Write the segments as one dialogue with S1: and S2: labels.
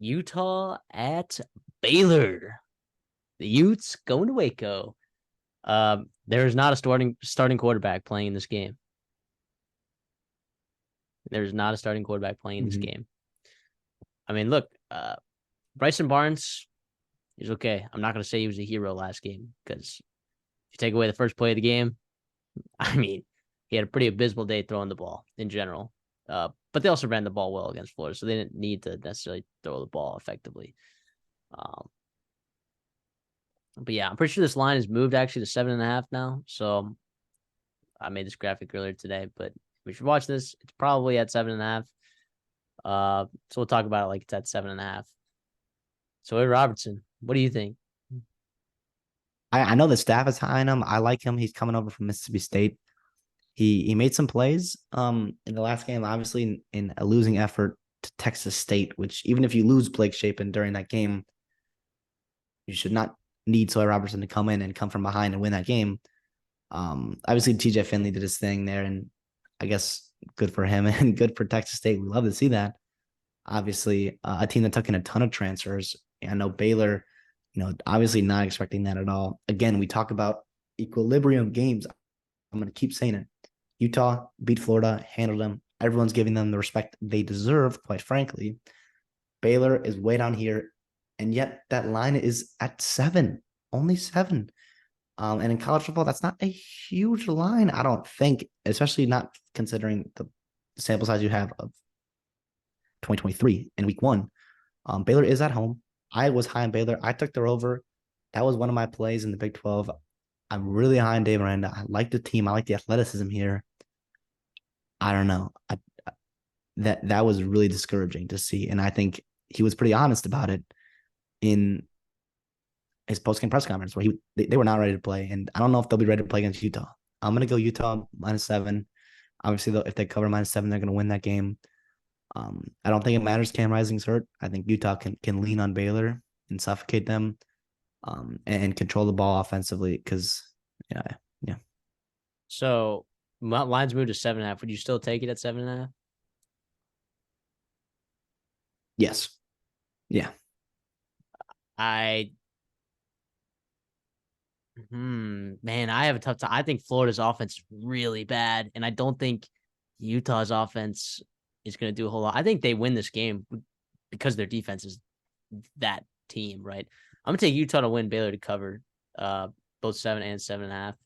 S1: Utah at Baylor. The Utes going to Waco. There is not a starting quarterback playing in this game. There's not a starting quarterback playing in this game. I mean, look, Bryson Barnes is okay. I'm not going to say he was a hero last game because if you take away the first play of the game, I mean, he had a pretty abysmal day throwing the ball in general. But they also ran the ball well against Florida, so they didn't need to necessarily throw the ball effectively. But yeah, I'm pretty sure this line has moved actually to 7.5 now. So I made this graphic earlier today, but if you watch this, it's probably at 7.5. So we'll talk about it like it's at 7.5. So Ed Robertson, what do you think?
S2: I know the staff is high on him. I like him. He's coming over from Mississippi State. He made some plays in the last game, obviously in a losing effort to Texas State, which even if you lose Blake Shapen during that game, you should not need Sawyer Robertson to come in and come from behind and win that game. Obviously TJ Finley did his thing there, and I guess good for him and good for Texas State. We love to see that. Obviously, a team that took in a ton of transfers. I know Baylor, obviously not expecting that at all. Again, we talk about equilibrium games. I'm going to keep saying it. Utah beat Florida, handled them. Everyone's giving them the respect they deserve, quite frankly. Baylor is way down here, and yet that line is at 7, only 7. And in college football, that's not a huge line, I don't think, especially not considering the sample size you have of 2023 in week 1. Baylor is at home. I was high on Baylor. I took their over. That was one of my plays in the Big 12. I'm really high on Dave Aranda. I like the team. I like the athleticism here. I don't know. That was really discouraging to see, and I think he was pretty honest about it in his post-game press conference, where they were not ready to play, and I don't know if they'll be ready to play against Utah. I'm gonna go Utah -7. Obviously, though, if they cover -7, they're gonna win that game. I don't think it matters. Cam Rising's hurt. I think Utah can lean on Baylor and suffocate them, and control the ball offensively. Because yeah.
S1: So lines moved to 7.5. Would you still take it at 7.5?
S2: Yes. Yeah.
S1: Man, I have a tough time. I think Florida's offense is really bad, and I don't think Utah's offense is going to do a whole lot. I think they win this game because their defense is that team, right? I'm going to take Utah to win, Baylor to cover both 7 and 7.5.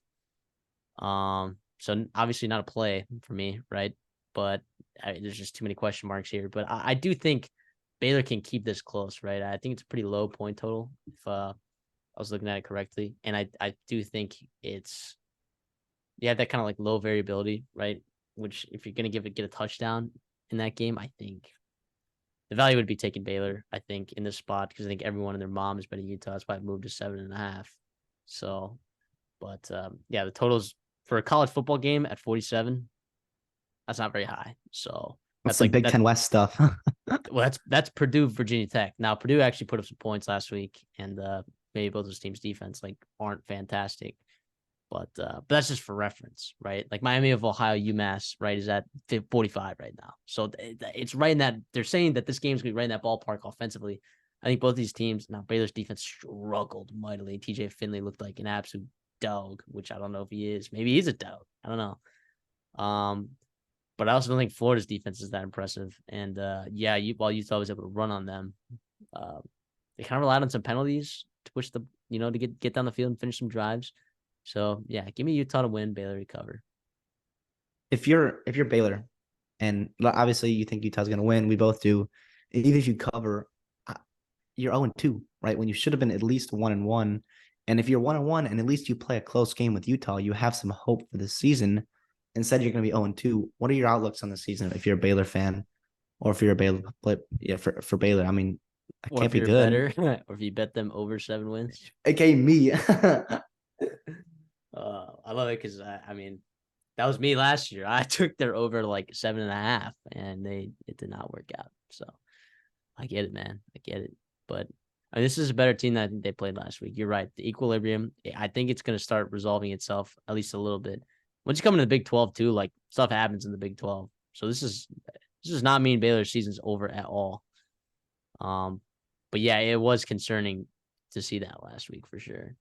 S1: So obviously not a play for me, right? But there's just too many question marks here. But I do think Baylor can keep this close, right? I think it's a pretty low point total if I was looking at it correctly. And I do think it's that kind of like low variability, right? Which if you're going to get a touchdown in that game, I think the value would be taking Baylor, I think, in this spot, because I think everyone and their mom has been in Utah. That's why it moved to 7.5. So, but the totals for a college football game at 47, that's not very high. So
S2: that's some Big Ten West stuff.
S1: Well, that's Purdue, Virginia Tech. Now Purdue actually put up some points last week, and maybe both those teams' defense aren't fantastic, but that's just for reference, right? Like Miami of Ohio, UMass, right, is at 45 right now. So it's right in that. They're saying that this game's gonna be right in that ballpark offensively. I think both these teams. Now Baylor's defense struggled mightily. TJ Finley looked like an absolute dog, which I don't know if he is. Maybe he's a dog. I don't know. But I also don't think Florida's defense is that impressive. And while Utah was able to run on them, they kind of relied on some penalties to push to get down the field and finish some drives. So yeah, give me Utah to win, Baylor to cover.
S2: If you're Baylor, and obviously you think Utah's going to win, we both do. Even if you cover, you're 0-2, right? When you should have been at least 1-1. And if you're 1-1 and at least you play a close game with Utah, you have some hope for this season. Instead, you're going to be 0-2. What are your outlooks on the season if you're a Baylor fan, or if you're a Baylor? Yeah, for Baylor, I mean, that can't be good.
S1: Better, or if you bet them over 7 wins.
S2: Okay, me.
S1: I love it because I mean, that was me last year. I took their over 7.5, and it did not work out. So I get it, man. I get it. But I mean, this is a better team than I think they played last week. You're right. The equilibrium, I think it's going to start resolving itself at least a little bit. Once you come into the Big 12 too, stuff happens in the Big 12. So this does not mean Baylor's season's over at all. But yeah, it was concerning to see that last week for sure.